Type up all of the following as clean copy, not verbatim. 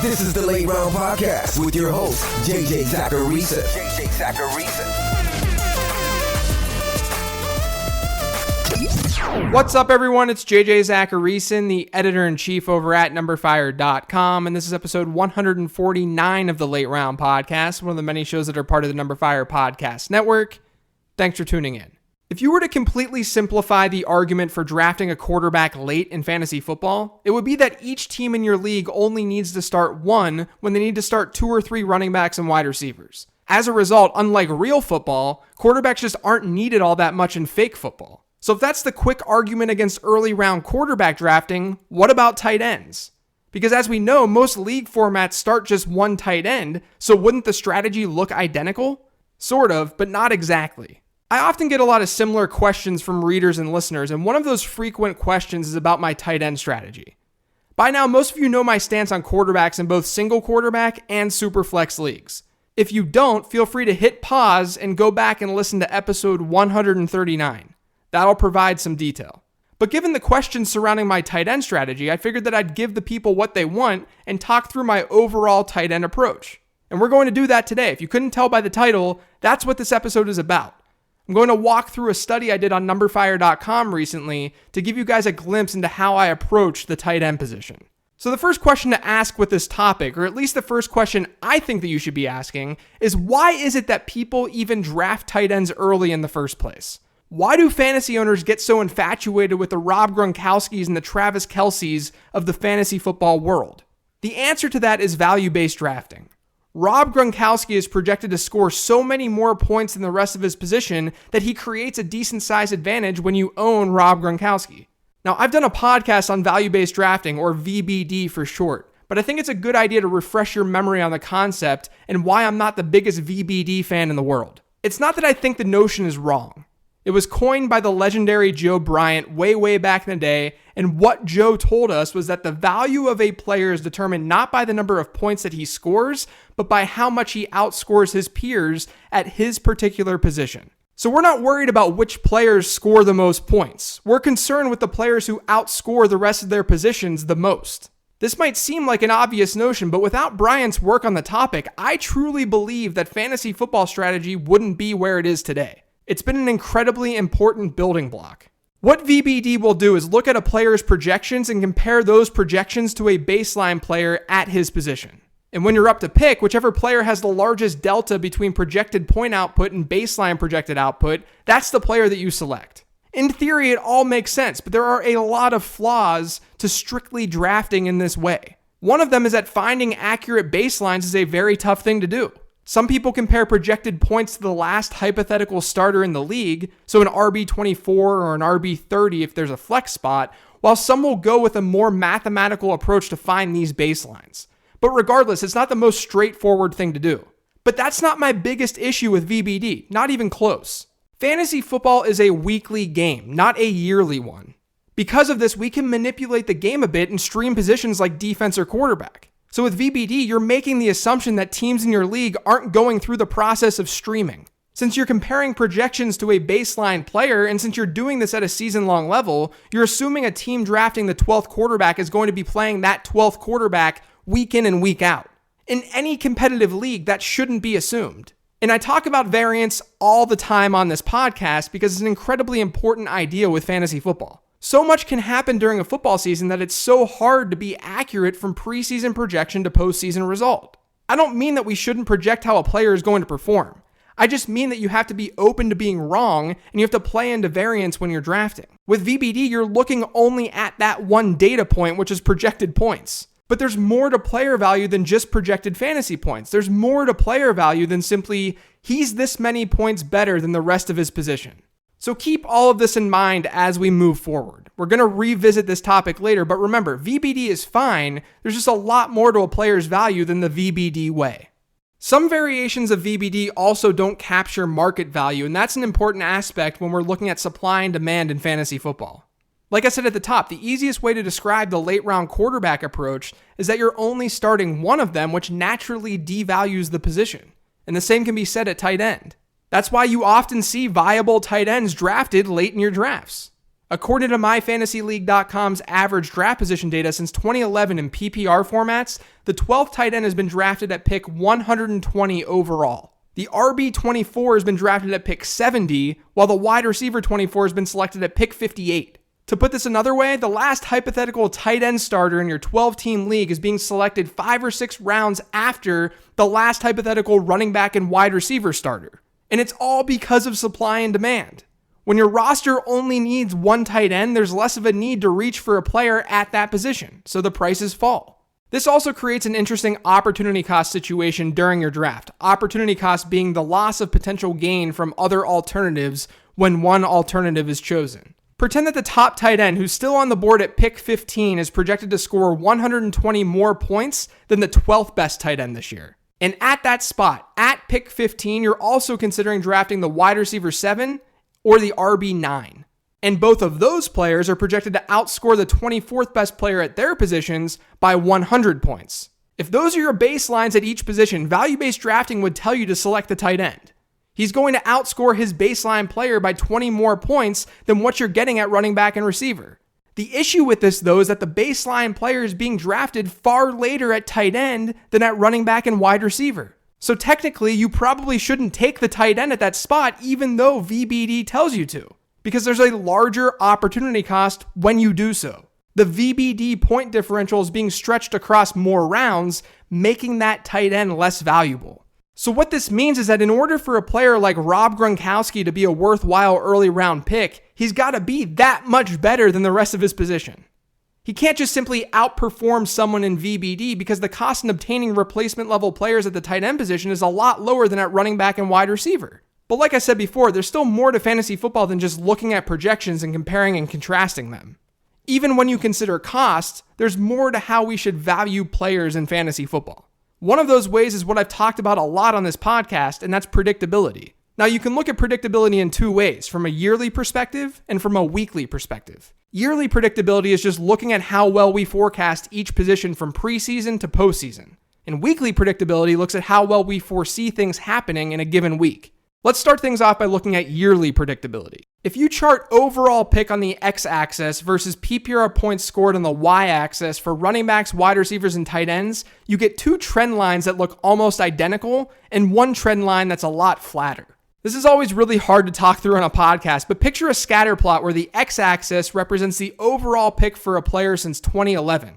This is the Late Round Podcast with your host, JJ Zacharisa. What's up, everyone? It's JJ Zacharisa, the editor-in-chief over at numberfire.com, and this is episode 149 of the Late Round Podcast, one of the many shows that are part of the Number Fire Podcast Network. Thanks for tuning in. If you were to completely simplify the argument for drafting a quarterback late in fantasy football, it would be that each team in your league only needs to start one when they need to start 2 or 3 running backs and wide receivers. As a result, unlike real football, quarterbacks just aren't needed all that much in fake football. So if that's the quick argument against early round quarterback drafting, what about tight ends? Because as we know, most league formats start just one tight end, so wouldn't the strategy look identical? Sort of, but not exactly. I often get a lot of similar questions from readers and listeners, and one of those frequent questions is about my tight end strategy. By now, most of you know my stance on quarterbacks in both single quarterback and superflex leagues. If you don't, feel free to hit pause and go back and listen to episode 139. That'll provide some detail. But given the questions surrounding my tight end strategy, I figured that I'd give the people what they want and talk through my overall tight end approach. And we're going to do that today. If you couldn't tell by the title, that's what this episode is about. I'm going to walk through a study I did on numberfire.com recently to give you guys a glimpse into how I approach the tight end position. So the first question to ask with this topic, or at least the first question I think that you should be asking, is why is it that people even draft tight ends early in the first place? Why do fantasy owners get so infatuated with the Rob Gronkowskis and the Travis Kelces of the fantasy football world? The answer to that is value-based drafting. Rob Gronkowski is projected to score so many more points than the rest of his position that he creates a decent-sized advantage when you own Rob Gronkowski. Now, I've done a podcast on value-based drafting, or VBD for short, but I think it's a good idea to refresh your memory on the concept and why I'm not the biggest VBD fan in the world. It's not that I think the notion is wrong. It was coined by the legendary Joe Bryant way back in the day, and what Joe told us was that the value of a player is determined not by the number of points that he scores, but by how much he outscores his peers at his particular position. So we're not worried about which players score the most points. We're concerned with the players who outscore the rest of their positions the most. This might seem like an obvious notion, but without Bryant's work on the topic, I truly believe that fantasy football strategy wouldn't be where it is today. It's been an incredibly important building block. What VBD will do is look at a player's projections and compare those projections to a baseline player at his position. And when you're up to pick, whichever player has the largest delta between projected point output and baseline projected output, that's the player that you select. In theory, it all makes sense, but there are a lot of flaws to strictly drafting in this way. One of them is that finding accurate baselines is a very tough thing to do. Some people compare projected points to the last hypothetical starter in the league, so an RB24 or an RB30 if there's a flex spot, while some will go with a more mathematical approach to find these baselines. But regardless, it's not the most straightforward thing to do. But that's not my biggest issue with VBD, not even close. Fantasy football is a weekly game, not a yearly one. Because of this, we can manipulate the game a bit and stream positions like defense or quarterback. So with VBD, you're making the assumption that teams in your league aren't going through the process of streaming. Since you're comparing projections to a baseline player, and since you're doing this at a season-long level, you're assuming a team drafting the 12th quarterback is going to be playing that 12th quarterback week in and week out. In any competitive league, that shouldn't be assumed. And I talk about variance all the time on this podcast because it's an incredibly important idea with fantasy football. So much can happen during a football season that it's so hard to be accurate from preseason projection to postseason result. I don't mean that we shouldn't project how a player is going to perform. I just mean that you have to be open to being wrong and you have to play into variance when you're drafting. With VBD, you're looking only at that one data point, which is projected points. But there's more to player value than just projected fantasy points. There's more to player value than simply, he's this many points better than the rest of his position. So keep all of this in mind as we move forward. We're going to revisit this topic later, but remember, VBD is fine. There's just a lot more to a player's value than the VBD way. Some variations of VBD also don't capture market value, and that's an important aspect when we're looking at supply and demand in fantasy football. Like I said at the top, the easiest way to describe the late round quarterback approach is that you're only starting one of them, which naturally devalues the position. And the same can be said at tight end. That's why you often see viable tight ends drafted late in your drafts. According to MyFantasyLeague.com's average draft position data since 2011 in PPR formats, the 12th tight end has been drafted at pick 120 overall. The RB24 has been drafted at pick 70, while the wide receiver 24 has been selected at pick 58. To put this another way, the last hypothetical tight end starter in your 12-team league is being selected 5 or 6 rounds after the last hypothetical running back and wide receiver starter. And it's all because of supply and demand. When your roster only needs one tight end, there's less of a need to reach for a player at that position, so the prices fall. This also creates an interesting opportunity cost situation during your draft. Opportunity cost being the loss of potential gain from other alternatives when one alternative is chosen. Pretend that the top tight end, who's still on the board at pick 15, is projected to score 120 more points than the 12th best tight end this year. And at that spot, at pick 15, you're also considering drafting the wide receiver 7 or the RB9. And both of those players are projected to outscore the 24th best player at their positions by 100 points. If those are your baselines at each position, value-based drafting would tell you to select the tight end. He's going to outscore his baseline player by 20 more points than what you're getting at running back and receiver. The issue with this, though, is that the baseline player is being drafted far later at tight end than at running back and wide receiver. So technically, you probably shouldn't take the tight end at that spot, even though VBD tells you to, because there's a larger opportunity cost when you do so. The VBD point differential is being stretched across more rounds, making that tight end less valuable. So what this means is that in order for a player like Rob Gronkowski to be a worthwhile early round pick, he's got to be that much better than the rest of his position. He can't just simply outperform someone in VBD because the cost in obtaining replacement level players at the tight end position is a lot lower than at running back and wide receiver. But like I said before, there's still more to fantasy football than just looking at projections and comparing and contrasting them. Even when you consider costs, there's more to how we should value players in fantasy football. One of those ways is what I've talked about a lot on this podcast, and that's predictability. Now, you can look at predictability in two ways, from a yearly perspective and from a weekly perspective. Yearly predictability is just looking at how well we forecast each position from preseason to postseason. And weekly predictability looks at how well we foresee things happening in a given week. Let's start things off by looking at yearly predictability. If you chart overall pick on the x-axis versus PPR points scored on the y-axis for running backs, wide receivers, and tight ends, you get two trend lines that look almost identical and one trend line that's a lot flatter. This is always really hard to talk through on a podcast, but picture a scatter plot where the x-axis represents the overall pick for a player since 2011, and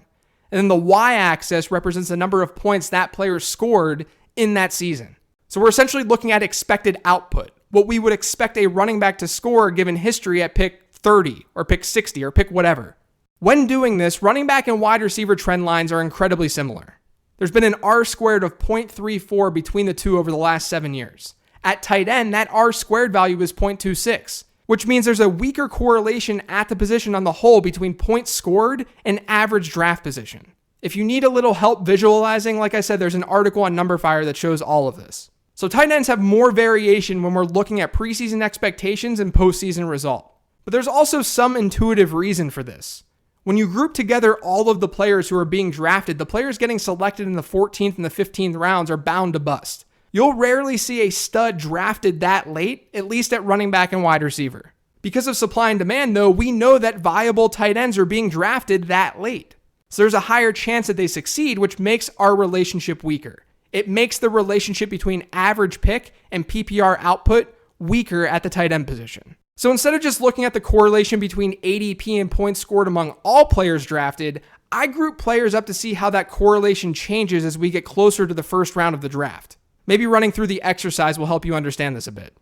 then the y-axis represents the number of points that player scored in that season. So we're essentially looking at expected output, what we would expect a running back to score given history at pick 30 or pick 60 or pick whatever. When doing this, running back and wide receiver trend lines are incredibly similar. There's been an R-squared of 0.34 between the two over the last 7 years. At tight end, that R-squared value is 0.26, which means there's a weaker correlation at the position on the whole between points scored and average draft position. If you need a little help visualizing, like I said, there's an article on NumberFire that shows all of this. So tight ends have more variation when we're looking at preseason expectations and postseason result. But there's also some intuitive reason for this. When you group together all of the players who are being drafted, the players getting selected in the 14th and the 15th rounds are bound to bust. You'll rarely see a stud drafted that late, at least at running back and wide receiver. Because of supply and demand, though, we know that viable tight ends are being drafted that late. So there's a higher chance that they succeed, which makes our relationship weaker. It makes the relationship between average pick and PPR output weaker at the tight end position. So instead of just looking at the correlation between ADP and points scored among all players drafted, I group players up to see how that correlation changes as we get closer to the first round of the draft. Maybe running through the exercise will help you understand this a bit.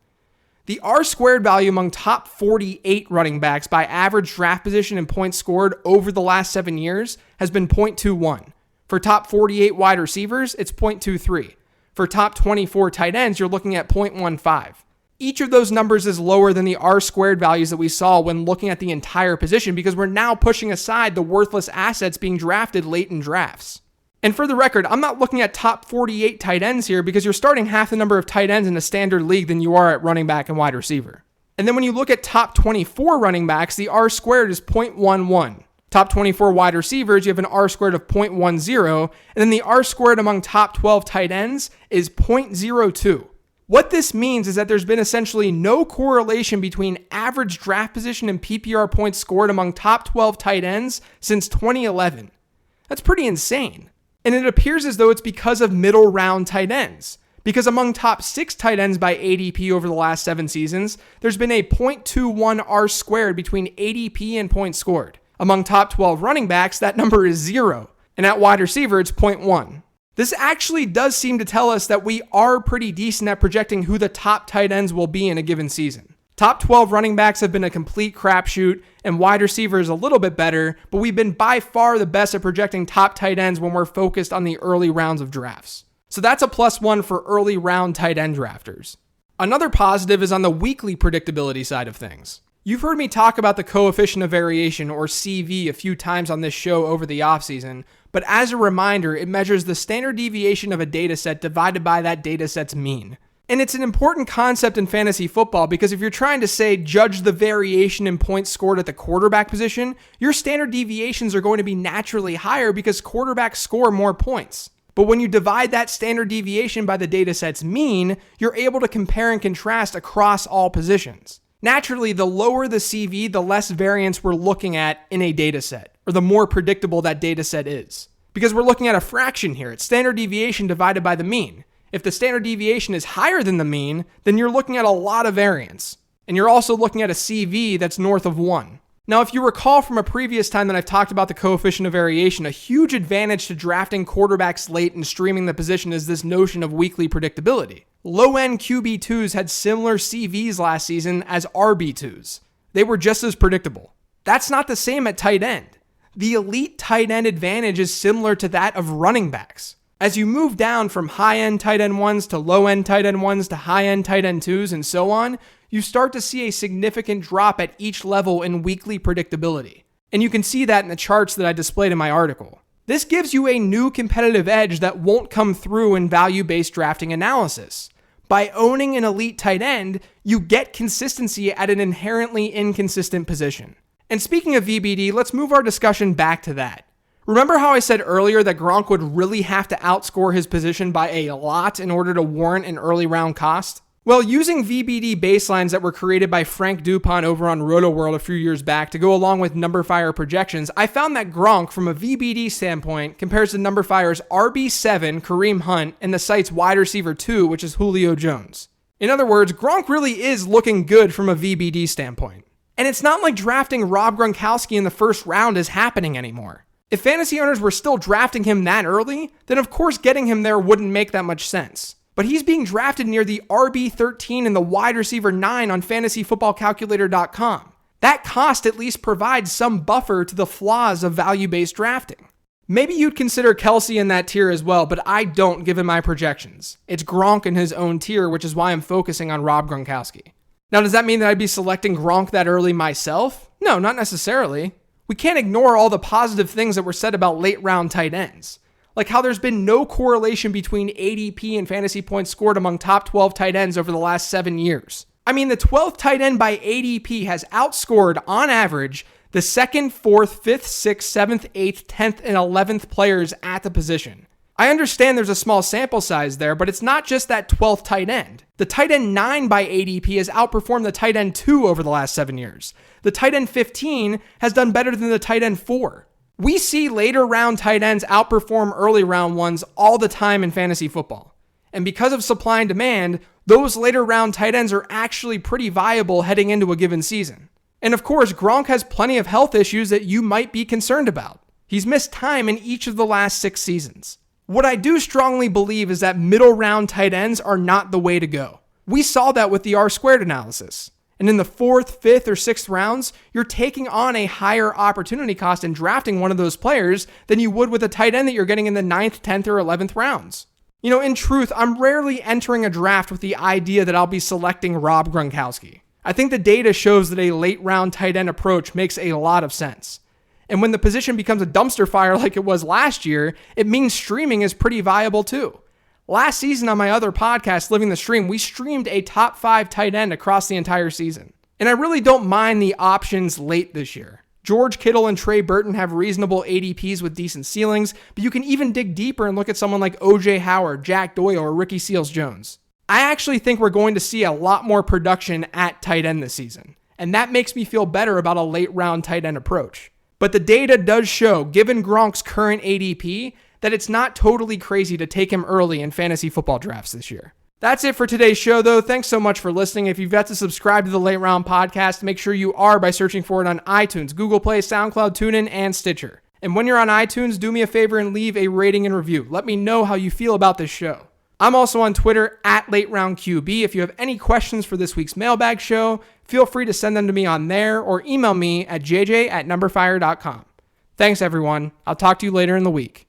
The R-squared value among top 48 running backs by average draft position and points scored over the last 7 years has been 0.21. For top 48 wide receivers, it's 0.23. For top 24 tight ends, you're looking at 0.15. Each of those numbers is lower than the R-squared values that we saw when looking at the entire position because we're now pushing aside the worthless assets being drafted late in drafts. And for the record, I'm not looking at top 48 tight ends here because you're starting half the number of tight ends in a standard league than you are at running back and wide receiver. And then when you look at top 24 running backs, the R-squared is 0.11. Top 24 wide receivers, you have an R-squared of 0.10, and then the R-squared among top 12 tight ends is 0.02. What this means is that there's been essentially no correlation between average draft position and PPR points scored among top 12 tight ends since 2011. That's pretty insane. And it appears as though it's because of middle round tight ends. Because among top 6 tight ends by ADP over the last 7 seasons, there's been a 0.21 R squared between ADP and points scored. Among top 12 running backs, that number is 0. And at wide receiver, it's 0.1. This actually does seem to tell us that we are pretty decent at projecting who the top tight ends will be in a given season. Top 12 running backs have been a complete crapshoot, and wide receiver is a little bit better, but we've been by far the best at projecting top tight ends when we're focused on the early rounds of drafts. So that's a +1 for early round tight end drafters. Another positive is on the weekly predictability side of things. You've heard me talk about the coefficient of variation, or CV, a few times on this show over the offseason, but as a reminder, it measures the standard deviation of a dataset divided by that dataset's mean. And it's an important concept in fantasy football because if you're trying to say judge the variation in points scored at the quarterback position, your standard deviations are going to be naturally higher because quarterbacks score more points. But when you divide that standard deviation by the dataset's mean, you're able to compare and contrast across all positions. Naturally, the lower the CV, the less variance we're looking at in a dataset, or the more predictable that dataset is. Because we're looking at a fraction here. It's standard deviation divided by the mean. If the standard deviation is higher than the mean, then you're looking at a lot of variance. And you're also looking at a CV that's north of 1. Now, if you recall from a previous time that I've talked about the coefficient of variation, a huge advantage to drafting quarterbacks late and streaming the position is this notion of weekly predictability. Low-end QB2s had similar CVs last season as RB2s. They were just as predictable. That's not the same at tight end. The elite tight end advantage is similar to that of running backs. As you move down from high-end tight end 1s to low-end tight end 1s to high-end tight end 2s and so on, you start to see a significant drop at each level in weekly predictability. And you can see that in the charts that I displayed in my article. This gives you a new competitive edge that won't come through in value-based drafting analysis. By owning an elite tight end, you get consistency at an inherently inconsistent position. And speaking of VBD, let's move our discussion back to that. Remember how I said earlier that Gronk would really have to outscore his position by a lot in order to warrant an early round cost? Well, using VBD baselines that were created by Frank Dupont over on RotoWorld a few years back to go along with NumberFire projections, I found that Gronk, from a VBD standpoint, compares to NumberFire's RB7, Kareem Hunt, and the site's wide receiver 2, which is Julio Jones. In other words, Gronk really is looking good from a VBD standpoint. And it's not like drafting Rob Gronkowski in the first round is happening anymore. If fantasy owners were still drafting him that early, then of course getting him there wouldn't make that much sense. But he's being drafted near the RB13 and the wide receiver 9 on fantasyfootballcalculator.com. That cost at least provides some buffer to the flaws of value-based drafting. Maybe you'd consider Kelsey in that tier as well, but I don't given my projections. It's Gronk in his own tier, which is why I'm focusing on Rob Gronkowski. Now, does that mean that I'd be selecting Gronk that early myself? No, not necessarily. We can't ignore all the positive things that were said about late round tight ends. Like how there's been no correlation between ADP and fantasy points scored among top 12 tight ends over the last 7 years. I mean, the 12th tight end by ADP has outscored, on average, the 2nd, 4th, 5th, 6th, 7th, 8th, 10th, and 11th players at the position. I understand there's a small sample size there, but it's not just that 12th tight end. The tight end 9 by ADP has outperformed the tight end 2 over the last 7 years. The tight end 15 has done better than the tight end 4. We see later round tight ends outperform early round ones all the time in fantasy football. And because of supply and demand, those later round tight ends are actually pretty viable heading into a given season. And of course, Gronk has plenty of health issues that you might be concerned about. He's missed time in each of the last 6 seasons. What I do strongly believe is that middle round tight ends are not the way to go. We saw that with the R-squared analysis. And in the 4th, 5th, or 6th rounds, you're taking on a higher opportunity cost in drafting one of those players than you would with a tight end that you're getting in the 9th, 10th, or 11th rounds. You know, in truth, I'm rarely entering a draft with the idea that I'll be selecting Rob Gronkowski. I think the data shows that a late round tight end approach makes a lot of sense. And when the position becomes a dumpster fire like it was last year, it means streaming is pretty viable too. Last season on my other podcast, Living the Stream, we streamed a top 5 tight end across the entire season. And I really don't mind the options late this year. George Kittle and Trey Burton have reasonable ADPs with decent ceilings, but you can even dig deeper and look at someone like OJ Howard, Jack Doyle, or Ricky Seals-Jones. I actually think we're going to see a lot more production at tight end this season, and that makes me feel better about a late round tight end approach. But the data does show, given Gronk's current ADP, that it's not totally crazy to take him early in fantasy football drafts this year. That's it for today's show, though. Thanks so much for listening. If you've got to subscribe to the Late Round Podcast, make sure you are by searching for it on iTunes, Google Play, SoundCloud, TuneIn, and Stitcher. And when you're on iTunes, do me a favor and leave a rating and review. Let me know how you feel about this show. I'm also on Twitter at LateRoundQB. If you have any questions for this week's mailbag show, feel free to send them to me on there or email me at jj@numberfire.com. Thanks, everyone. I'll talk to you later in the week.